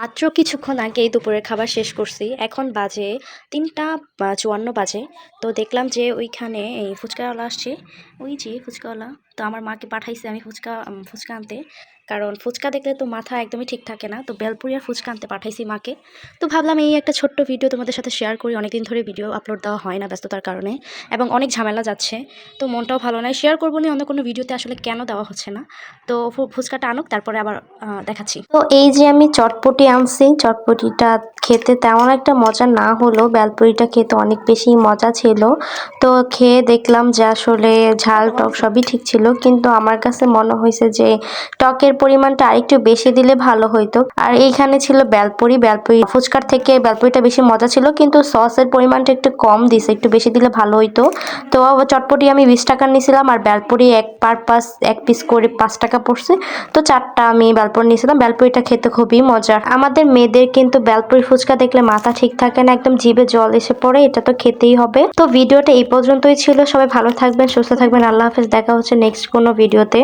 মাত্র কিছুক্ষণ আগেই দুপুরের খাবার শেষ করছি। এখন বাজে ৩টা ৫৪ বাজে। তো দেখলাম যে ওইখানে এই ফুচকাওয়ালা আসছে, ওই যে ফুচকাওয়ালা। তো আমার মাকে পাঠাইছে আমি ফুচকা আনতে, কারণ ফুচকা দেখলে তো মাথা একদমই ঠিক থাকে না। তো বেলপুরি আর ফুচকা আনতে পাঠাইছি মাকে। তো ভাবলাম এই একটা ছোট্ট ভিডিও তোমাদের সাথে শেয়ার করি। অনেকদিন ধরে ভিডিও আপলোড দেওয়া হয় না ব্যস্ততার কারণে, এবং অনেক ঝামেলা যাচ্ছে। তো মনটাও ভালো নয়, শেয়ার করবো না অন্য কোনো ভিডিওতে আসলে কেন দেওয়া হচ্ছে না। তো ফুচকাটা আনুক, তারপরে আবার দেখাচ্ছি। তো এই যে আমি চটপটি আনছি, চটপটিটা খেতে তেমন একটা মজা না হলেও বেলপুরিটা খেতে অনেক বেশি মজা ছিল। তো খেয়ে দেখলাম যে আসলে ঝাল টক সবই ঠিক ছিল, কিন্তু আমার কাছে মনে হয়েছে যে টকের পরিমাণটা আরেকটু বেশি দিলে ভালো হইতো। আর এইখানে ছিল বেলপুরি, ফুচকার থেকে বেলপুরিটা বেশি মজা ছিল, কিন্তু সসের পরিমাণটা একটু কম দিছে, একটু বেশি দিলে ভালো হইতো। তো চটপটি আমি 20 টাকা নিয়েছিলাম, আর বেলপুরি এক পিস করে 5 টাকা পড়ছে। তো 4টা আমি বেলপুরি নিয়েছিলাম। বেলপুরিটা খেতে খুবই মজা। আমাদের মেয়েদের কিন্তু বেলপুরি ফুচকা দেখলে মাথা ঠিক থাকে না, একদম জিভে জল এসে পড়ে, এটা তো খেতেই হবে। তো ভিডিওটা এই পর্যন্তই ছিল। সবাই ভালো থাকবেন, সুস্থ থাকবেন। আল্লাহ হাফেজ। দেখা হচ্ছে নেক্সট কোনো ভিডিওতে।